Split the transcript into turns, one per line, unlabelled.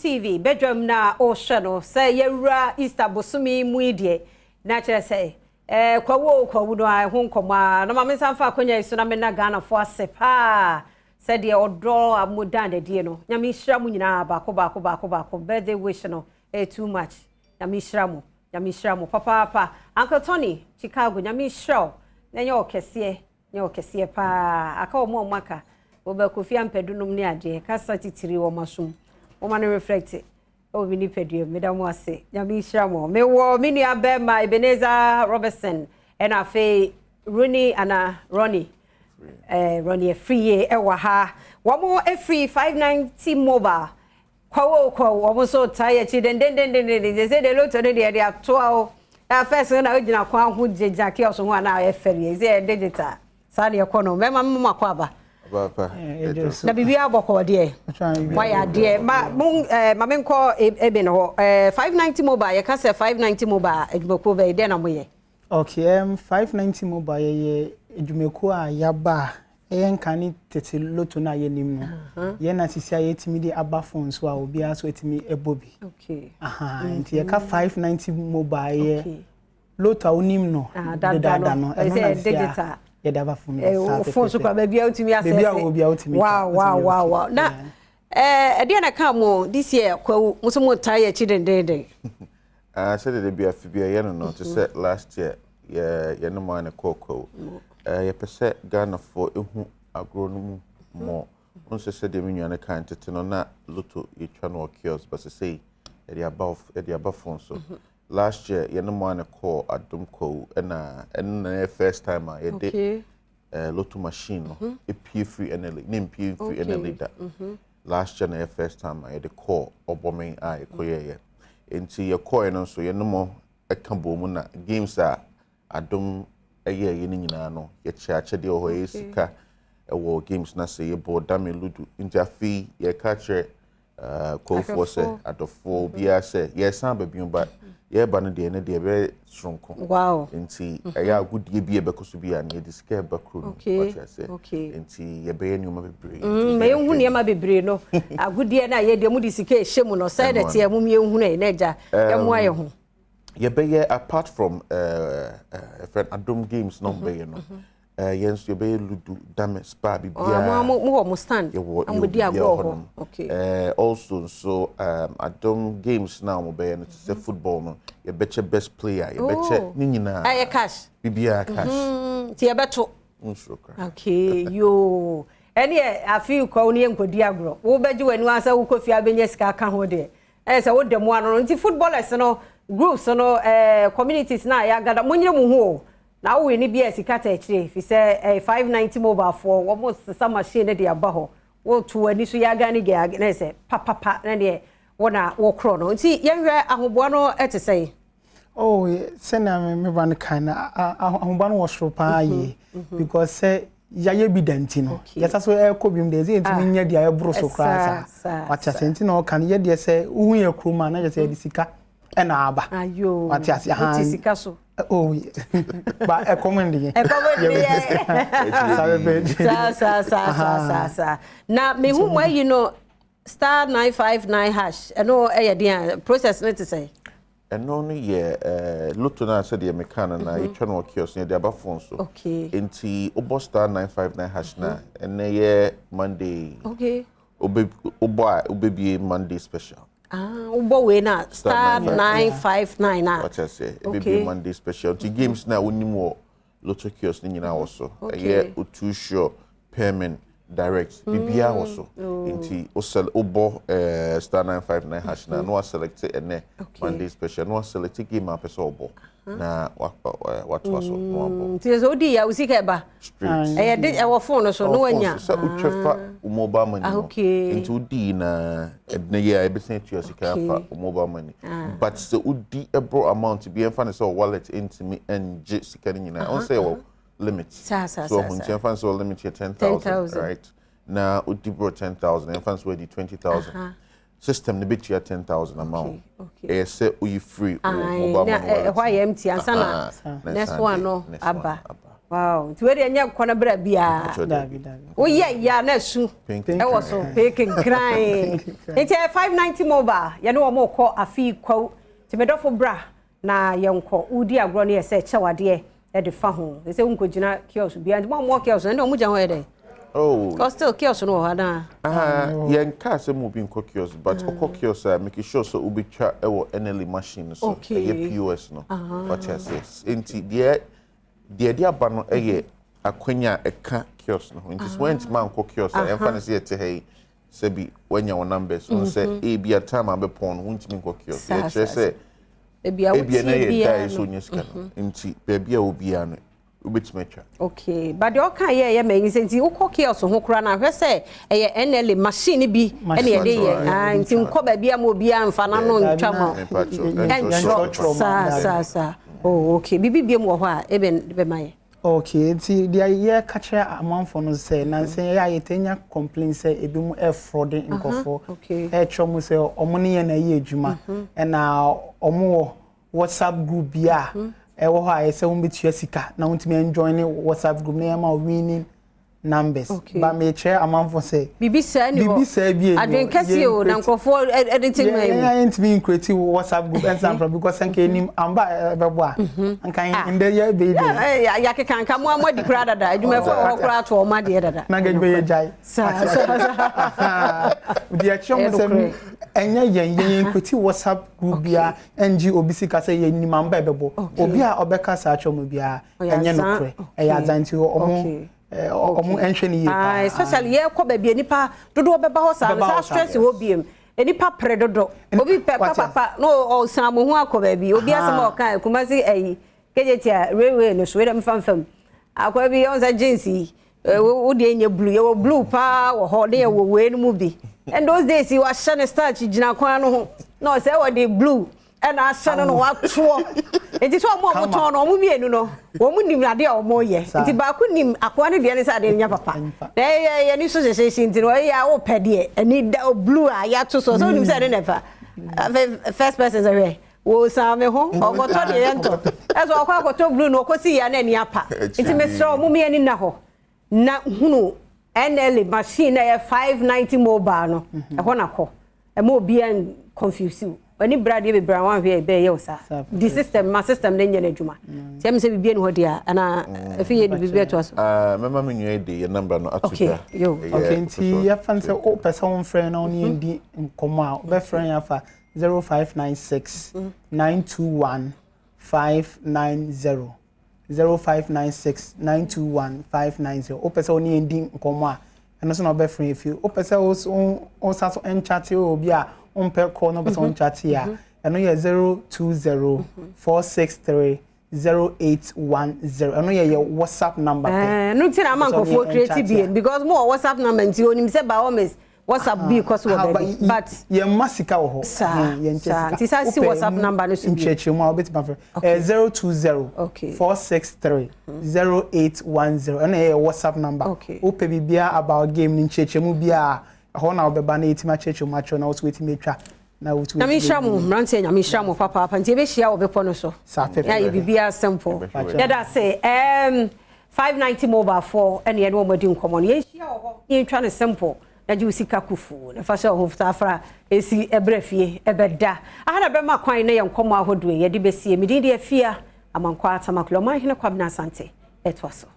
TV Badwam na o hwe say yewura Easter bosumi mu ide na kire say kwawo no a ho nkoma na mame sanfa akonya iso na me na Ghana fo asepa say de odo amodan de die no nyame hira mu nyina baako birthday wish no too much nyame hira mu papa Uncle Tony Chicago nyame hira na nya okese pa aka o maka oba kofi ampedunum ne ade kasa titiri wo masum wo ma no reflect o bi ni pedue medam ase nyame hira mo me wo me nua be ma Ebenezer Robertson and afi Ronnie free ewa ha wo mo free 590 mobile kwawo wo mo so tire chi den they say the lot of they ato a first na ogina kwa ho jeja ke oso ho na efere ze digital sa de ekono me ma makwa aba papa na bibi aboko de why ade ma me nko ebe no 590 mobile ye ka say 590 mobile edumeko be de na moye
okay 590 mobile ye edumeko a yaba yen kani tete loto na ye nim no ye na sisi aye timi de aba phone so a obi aso etimi ebobi
okay
nti ye ka 590 mobile ye loto onim no dada no e na digital ye dava phone
phone so kwa bia otimi access bia
obi otimi
wow na e na ka mo this year kwa muso mo tire chi den
said the bia fibia ye no to say last year ye no man koko ye pese Ghana for ehu agro no mo onse said the menu na kan tete no na loto ye twa no kiosk but say e dey above phone so last year ye no man call Adom ko na first time ye dey loto machine no e pay free NLA name pay free NLA that last year na first time ye dey call obomen ai ko ye enti ye call no so ye no mo e kan bo mu na games a Adom ye ni nyina no ye chiache de ho ye sika e wo games na say ye board dameludu enti afi ye ka che call for say adofo bia say ye san ba biun ba ye ba no de ne de be sronko
wow
enti ya agudie bia be koso bia na ye disca ba kro what you say enti ye be nyuma bebre
me hu ne ma bebre no agudie na ye de mu disca e hye mu no say that ye mu me hu na ye ja ye mu aye ho
ye be apart from friend Adom games no be no yes you be ludu dame spa bibia
mo stand amodi agbo
okay also so Adom games now mo be no say football no ye beche best player ye beche ni nyina
aye cash
bibia cash
ti ye beto okay yo eni afi ko ni enkodi agro wo beji wani ansa wo kofi abenye sika ka ho de say wo demo ano nti footballers no groups no communities na ya gada munyire mu ho na wo ni bia sika ta chire fi say 590 mobile for almost some machine de abaho wo to ani so ya gani ge na say papa na de wona wo kro no nti ye hwe ahoboa no etesei
oh se na me ban kan ahoboa no wo soro pa ye because say ya ye bidanti no yesa so e ko bim de ze ntimi nya dia e bro so kra sa wacha senti no kan ye de say hu ye kroma na je say di sika e na aba
ayo
wacha si ha
ti sika so
oh ba e comment ye
sa na me hu why you know star 959 hash no e ye dia process net to say
no no ye loto na said ye mekana na e twa no kiosk ne de aba phone so
okay
enti obo star 959 hash na ene ye Monday
okay
obebi Monday special
ubo we na star 959 na
what I say obebi Monday special the games na wonim wo loto kiosk ni nyina wo so ye too sure payment direct bibia wo so enti o sell obo star 959 hash na no select ene Monday special no select game a person obo na what was no obo
ti so di ya usika ba
straight
de e wo phone so no wanya
so utrefa mobile money enti udi na edna ye e be sent to your sika fa mobile money but so udi a bro amount be en fa so wallet into me and sika nyina on say limit so when you find so limit here 10,000 right now udi bro 10,000 and fans where the 20,000 system the bit you 10,000 amount okay say we free mobile money
why empty and sana next one no aba Wow. To where nya kwana bra bia. Oh yeah na su. E was so picking crying. It's a 590 mobile. Ya no mo call afi kwa. Ti medofo bra na yenko udi agro na yese chawade e de fa ho. They say unko gina kiosk bia. Mo kiosk na mo jan ho de.
Oh.
Because still kiosk no ha na.
Yen ka se mo bi nko kiosk but kiosk make sure so ubi cha e wo NLE machine so e POS no. What you say? Enti dia aba no eye akwanya eka kiosk no. Enti so enti man ko kiosk e fa na se te hey se bi wanya wo numbers no say e bia time abepon no ntimi nko kiosk. E chere say e bia na ye dai so nyeska no. Enti be bia obi ano ubetimecha.
Okay, but you can ye me nti wo kiosk ho kura na hwe say eye NLE machine bi ene ye dey nti nko ba bia ma obi amfa na no ntwa mo. Sa oh okay bibi biem wo ho a e be maye.
Okay, nti dia ye ka kire amanfo no say na say ya yetenya complain say ebi mu e fraud nkofo e chomu say omo ne ye na ye adwuma e na omo WhatsApp group bia e wo ho a say wo betua sika na wontimi join WhatsApp group na ma winning numbers ba me che amanfo say
bibi say bi adwen kase o na nkofo editing mai
ya ntimi create WhatsApp group and some because sanke nim amba bebo a ankan inde ya be dey
ya ke kan mo amodi kura dada adwuma fo kura to o ma de dada
na gbe ye jai dia chom say enya yen create WhatsApp group bia NG obisi ka say yen nim amba bebo obi a obeka sa chom bia enya no kre e ya zanti omo omo enhwe ye
especially ye ko ba bia nipa dodo beba ho sa stress wo biem enipa predodo obi papa no o san mo ho akoba bi obi asem o kan kumasi ayi kejetia railway no so dem famfam akwa bi on za jeans wo de enye blue ye wo blue pa wo ho de wo we no mu bi and those days you was shane starch gina kwan no ho no say wo de blue and I shane no wa to enti so mo ton no mo mienu no wo mu nim ade a mo ye enti ba ku nim akwa ne de ne sa de nya papa ye ni so se enti no ya wo pede ani blue a ya to so nim sa de never first person say wo sa me ho ogoto de yento eso akwa agoto blue no okosi ya na ni apa enti me so mo mieni na ho na hunu NLE machine na 590 mobile no e ho na ko e mo bi an confuse ani brad ye be bra wan hwe be ye usa the system ma system na nyane adwuma ti am se bibie no ho dia ana afi ye bibie to aso
mema me nwe de ye number no atuka
okay nti ya fan se o person friend na oni ndi nkomo a be friend ya fa 0596 921 590 0596 921 590 o person oni ndi nkomo a eno so na be friend if you o person o sa so en chat obi a on per call no person chat here eno ye 020 463 0810 eno ye WhatsApp number
no tin am anko for creative because more WhatsApp number nti onim se ba always WhatsApp be because but
ye masika wo ho
ye nti sa si WhatsApp number no so bi
ncheche mu obet ma 020 463 0810 eno ye WhatsApp number o pe bibia about game ncheche mu bia ho na obeba na etima cheche mu acho na wo weti metwa na wo
na mi shamu mrante nya mi shamu papa nti be hia obepo no so ya ye bibia simple ya da say 590 mobile 4 ene ye no madi nkomo no ye hia ho ye twa ne simple na ji usika kufu na fa sha ho afra esi ebrefie ebeda aha be ma kwan na ye nkomo ahodo ye de besie midin de afia amankwa atamaklo ma hene kwabna asante etwaso